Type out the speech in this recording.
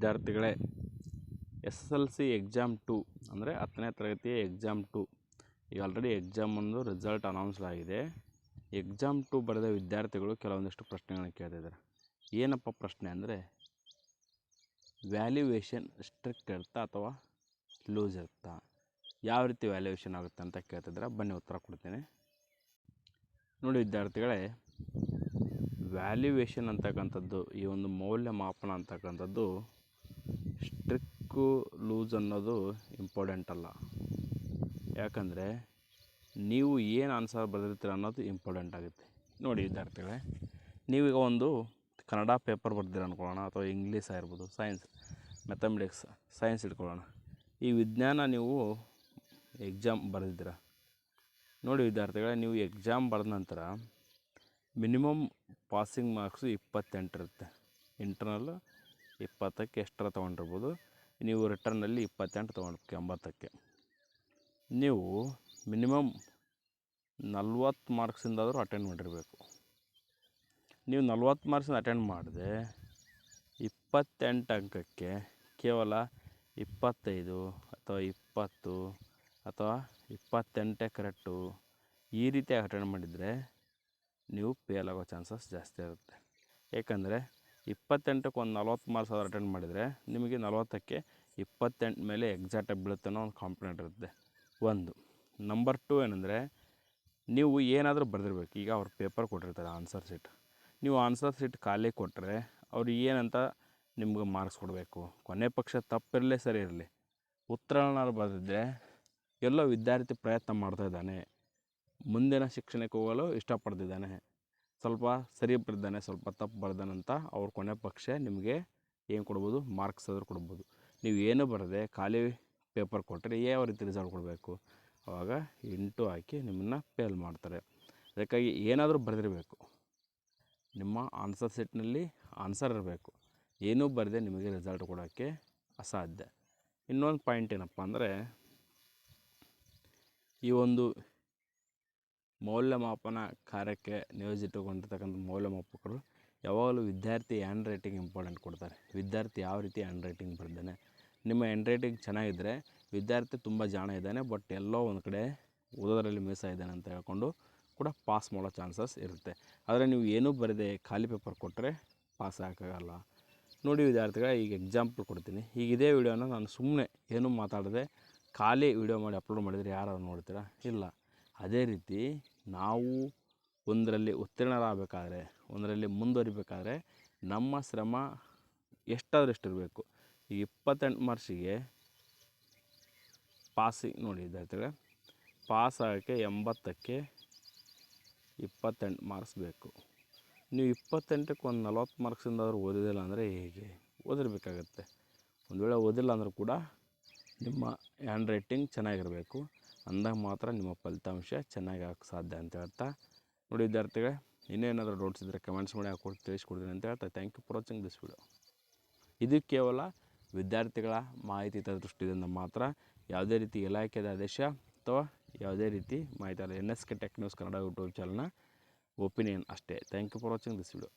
ವಿದ್ಯಾರ್ಥಿಗಳೇ, SSLC exam 2 ಅಂದರೆ 10ನೇ ತರಗತಿಯ ಎಕ್ಸಾಮ್ 2 ಈಗ ಆಲ್ರೆಡಿ ಎಕ್ಸಾಮ್ ಒಂದು ರಿಸಲ್ಟ್ ಅನೌನ್ಸ್ ಆಗಿದೆ. ಎಕ್ಸಾಮ್ 2 ಬರೆದ ವಿದ್ಯಾರ್ಥಿಗಳು ಕೆಲವೊಂದಿಷ್ಟು ಪ್ರಶ್ನೆಗಳನ್ನು ಕೇಳ್ತಿದ್ದಾರೆ. ಏನಪ್ಪ ಪ್ರಶ್ನೆ ಅಂದರೆ, ವ್ಯಾಲ್ಯೂಯೇಷನ್ ಸ್ಟ್ರಿಕ್ಟ್ ಇರುತ್ತಾ ಅಥವಾ ಲೂಸ್ ಇರುತ್ತಾ, ಯಾವ ರೀತಿ ವ್ಯಾಲ್ಯೂಯೇಷನ್ ಆಗುತ್ತೆ ಅಂತ ಕೇಳ್ತಿದ್ದಾರೆ. ಬನ್ನಿ ಉತ್ತರ ಕೊಡ್ತೀನಿ. ನೋಡಿ ವಿದ್ಯಾರ್ಥಿಗಳೇ, ವ್ಯಾಲ್ಯೂಯೇಷನ್ ಅಂತಕ್ಕಂಥದ್ದು, ಈ ಒಂದು ಮೌಲ್ಯಮಾಪನ ಅಂತಕ್ಕಂಥದ್ದು ಸ್ಟ್ರಿಕ್ಕು ಲೂಸ್ ಅನ್ನೋದು ಇಂಪಾರ್ಟೆಂಟ್ ಅಲ್ಲ. ಯಾಕಂದರೆ ನೀವು ಏನು ಆನ್ಸರ್ ಬರೆದಿರ್ತೀರ ಅನ್ನೋದು ಇಂಪಾರ್ಟೆಂಟ್ ಆಗುತ್ತೆ. ನೋಡಿ ವಿದ್ಯಾರ್ಥಿಗಳೇ, ನೀವೀಗ ಒಂದು ಕನ್ನಡ ಪೇಪರ್ ಬರ್ದಿರ ಅಂದ್ಕೊಳ್ಳೋಣ, ಅಥವಾ ಇಂಗ್ಲೀಷ್ ಆಗಿರ್ಬೋದು, ಸೈನ್ಸ್, ಮ್ಯಾಥಮೆಟಿಕ್ಸ್, ಸೈನ್ಸ್ ಇಟ್ಕೊಳ್ಳೋಣ. ಈ ವಿಜ್ಞಾನ ನೀವು ಎಕ್ಸಾಮ್ ಬರೆದಿದ್ದೀರ. ನೋಡಿ ವಿದ್ಯಾರ್ಥಿಗಳೇ, ನೀವು ಎಕ್ಸಾಮ್ ಬರೆದ ನಂತರ ಮಿನಿಮಮ್ ಪಾಸಿಂಗ್ ಮಾರ್ಕ್ಸು 28 ಇರುತ್ತೆ. ಇಂಟರ್ನಲ್ಲು 20ಕ್ಕೆ ಎಷ್ಟರ ತೊಗೊಂಡಿರ್ಬೋದು, ನೀವು ರಿಟರ್ನಲ್ಲಿ 28 ತೊಗೊಂಡಿರ್ಬೇಕು 80ಕ್ಕೆ. ನೀವು ಮಿನಿಮಮ್ 40 ಮಾರ್ಕ್ಸಿಂದಾದರೂ ಅಟೆಂಡ್ ಮಾಡಿರಬೇಕು. ನೀವು 40 ಮಾರ್ಕ್ಸಿಂದ ಅಟೆಂಡ್ ಮಾಡಿದೆ 28 ಅಂಕಕ್ಕೆ ಕೇವಲ 25 ಅಥವಾ 20 ಅಥವಾ 28 ಕರೆಕ್ಟು ಈ ರೀತಿ ಅಟೆಂಡ್ ಮಾಡಿದರೆ ನೀವು ಫೇಲ್ ಆಗೋ ಚಾನ್ಸಸ್ ಜಾಸ್ತಿ ಇರುತ್ತೆ. ಏಕೆಂದರೆ 28ಕ್ಕೆ ಒಂದು 40 ಮಾರ್ಕ್ಸ್ ಆದರೂ ಅಟೆಂಡ್ ಮಾಡಿದರೆ ನಿಮಗೆ 40ಕ್ಕೆ 28 ಮೇಲೆ ಎಕ್ಸಾಕ್ಟಾಗಿ ಬೀಳುತ್ತೆ ಅನ್ನೋ ಒಂದು ಕಾನ್ಫಿಡೆಂಟ್ ಇರುತ್ತೆ. ಒಂದು ನಂಬರ್ 2 ಏನಂದರೆ, ನೀವು ಏನಾದರೂ ಬರೆದಿರ್ಬೇಕು. ಈಗ ಅವ್ರು ಪೇಪರ್ ಕೊಟ್ಟಿರ್ತಾರೆ, ಆನ್ಸರ್ ಶೀಟ್. ನೀವು ಆನ್ಸರ್ ಶೀಟ್ ಖಾಲಿ ಕೊಟ್ಟರೆ ಅವ್ರು ಏನಂತ ನಿಮ್ಗೆ ಮಾರ್ಕ್ಸ್ ಕೊಡಬೇಕು. ಕೊನೆ ಪಕ್ಷ ತಪ್ಪಿರಲಿ ಸರಿ ಇರಲಿ, ಉತ್ತರಗಳನ್ನಾದ್ರು ಬರೆದಿದ್ದರೆ ಎಲ್ಲೋ ವಿದ್ಯಾರ್ಥಿ ಪ್ರಯತ್ನ ಮಾಡ್ತಾಯಿದ್ದಾನೆ, ಮುಂದಿನ ಶಿಕ್ಷಣಕ್ಕೆ ಹೋಗಲು ಇಷ್ಟಪಡ್ತಿದ್ದಾನೆ, ಸ್ವಲ್ಪ ಸರಿ ಬರೆದಿದ್ದಾನೆ, ಸ್ವಲ್ಪ ತಪ್ಪು ಬರೆದಾನೆ ಅಂತ ಅವ್ರು ಕೊನೆ ಪಕ್ಷ ನಿಮಗೆ ಏನು ಕೊಡ್ಬೋದು, ಮಾರ್ಕ್ಸ್ ಆದರೂ ಕೊಡ್ಬೋದು. ನೀವು ಏನು ಬರದೆ ಖಾಲಿ ಪೇಪರ್ ಕೊಟ್ಟರೆ ಯಾವ ರೀತಿ ರಿಸಲ್ಟ್ ಕೊಡಬೇಕು? ಆವಾಗ ಇಂಟು ಹಾಕಿ ನಿಮ್ಮನ್ನು ಫೇಲ್ ಮಾಡ್ತಾರೆ. ಅದಕ್ಕಾಗಿ ಏನಾದರೂ ಬರೆದಿರಬೇಕು. ನಿಮ್ಮ ಆನ್ಸರ್ ಶೀಟ್ನಲ್ಲಿ ಆನ್ಸರ್ ಇರಬೇಕು. ಏನೂ ಬರದೆ ನಿಮಗೆ ರಿಸಲ್ಟ್ ಕೊಡೋಕ್ಕೆ ಅಸಾಧ್ಯ. ಇನ್ನೊಂದು ಪಾಯಿಂಟ್ ಏನಪ್ಪ ಅಂದರೆ, ಈ ಒಂದು ಮೌಲ್ಯಮಾಪನ ಕಾರ್ಯಕ್ಕೆ ನಿಯೋಜಿತಗೊಂಡಿರ್ತಕ್ಕಂಥ ಮೌಲ್ಯಮಾಪಕರು ಯಾವಾಗಲೂ ವಿದ್ಯಾರ್ಥಿ ಹ್ಯಾಂಡ್ ರೈಟಿಂಗ್ ಇಂಪಾರ್ಟೆಂಟ್ ಕೊಡ್ತಾರೆ. ವಿದ್ಯಾರ್ಥಿ ಯಾವ ರೀತಿ ಹ್ಯಾಂಡ್ ರೈಟಿಂಗ್ ಬರೆದಿದ್ದಾನೆ. ನಿಮ್ಮ ಹ್ಯಾಂಡ್ ರೈಟಿಂಗ್ ಚೆನ್ನಾಗಿದ್ದರೆ ವಿದ್ಯಾರ್ಥಿ ತುಂಬ ಜಾಣ ಇದ್ದಾನೆ, ಬಟ್ ಎಲ್ಲೋ ಒಂದು ಕಡೆ ಓದೋದರಲ್ಲಿ ಮಿಸ್ ಆಗಿದ್ದಾನೆ ಅಂತ ಹೇಳ್ಕೊಂಡು ಕೂಡ ಪಾಸ್ ಮಾಡೋ ಚಾನ್ಸಸ್ ಇರುತ್ತೆ. ಆದರೆ ನೀವು ಏನೂ ಬರದೆ ಖಾಲಿ ಪೇಪರ್ ಕೊಟ್ಟರೆ ಪಾಸ್ ಆಗೋಕ್ಕಾಗಲ್ಲ. ನೋಡಿ ವಿದ್ಯಾರ್ಥಿಗಳೇ, ಈಗ ಎಕ್ಸಾಂಪಲ್ ಕೊಡ್ತೀನಿ. ಈಗ ಇದೇ ವಿಡಿಯೋನ ನಾನು ಸುಮ್ಮನೆ ಏನೂ ಮಾತಾಡದೆ ಖಾಲಿ ವಿಡಿಯೋ ಮಾಡಿ ಅಪ್ಲೋಡ್ ಮಾಡಿದರೆ ಯಾರು ನೋಡ್ತೀರಾ? ಇಲ್ಲ. ಅದೇ ರೀತಿ ನಾವು ಒಂದರಲ್ಲಿ ಉತ್ತೀರ್ಣರಾಗಬೇಕಾದ್ರೆ, ಒಂದರಲ್ಲಿ ಮುಂದುವರಿಬೇಕಾದ್ರೆ ನಮ್ಮ ಶ್ರಮ ಎಷ್ಟಾದರೂ ಎಷ್ಟಿರಬೇಕು. ಈ 28 ಮಾರ್ಕ್ಸಿಗೆ ಪಾಸಿಂಗ್ ನೋಡಿ ವಿದ್ಯಾರ್ಥಿಗಳೇ, ಪಾಸ್ ಆಗೋಕ್ಕೆ 80ಕ್ಕೆ 28 ಮಾರ್ಕ್ಸ್ ಬೇಕು. ನೀವು 28ಕ್ಕೆ ಒಂದು 40 ಮಾರ್ಕ್ಸಿಂದಾದರೂ ಓದಿದಿಲ್ಲ ಅಂದರೆ ಹೇಗೆ? ಓದಿರಬೇಕಾಗತ್ತೆ. ಒಂದು ವೇಳೆ ಓದಿಲ್ಲ ಅಂದರೂ ಕೂಡ ನಿಮ್ಮ ಹ್ಯಾಂಡ್ ರೈಟಿಂಗ್ ಚೆನ್ನಾಗಿರಬೇಕು. ಅಂದಾಗ ಮಾತ್ರ ನಿಮ್ಮ ಫಲಿತಾಂಶ ಚೆನ್ನಾಗಿ ಆಗೋಕ್ಕೆ ಸಾಧ್ಯ ಅಂತ ಹೇಳ್ತಾ, ನೋಡಿ ವಿದ್ಯಾರ್ಥಿಗಳೇ, ಇನ್ನೇನಾದರೂ ಡೌಟ್ಸ್ ಇದ್ದರೆ ಕಮೆಂಟ್ಸ್ ಮಾಡಿ ತಿಳಿಸ್ಕೊಡ್ತೀನಿ ಅಂತ ಹೇಳ್ತಾ, thank you for watching this video. ಇದು ಕೇವಲ ವಿದ್ಯಾರ್ಥಿಗಳ ಮಾಹಿತಿ ದೃಷ್ಟಿಯಿಂದ ಮಾತ್ರ, ಯಾವುದೇ ರೀತಿ ಇಲಾಖೆದ ಆದೇಶ ಅಥವಾ ಯಾವುದೇ ರೀತಿ ಮಾಹಿತಿ ಅಲ್ಲ. NSK tech news Kannada YouTube ಚಾನಲ್ನ ಒಪಿನಿಯನ್ ಅಷ್ಟೇ. Thank you for watching this video.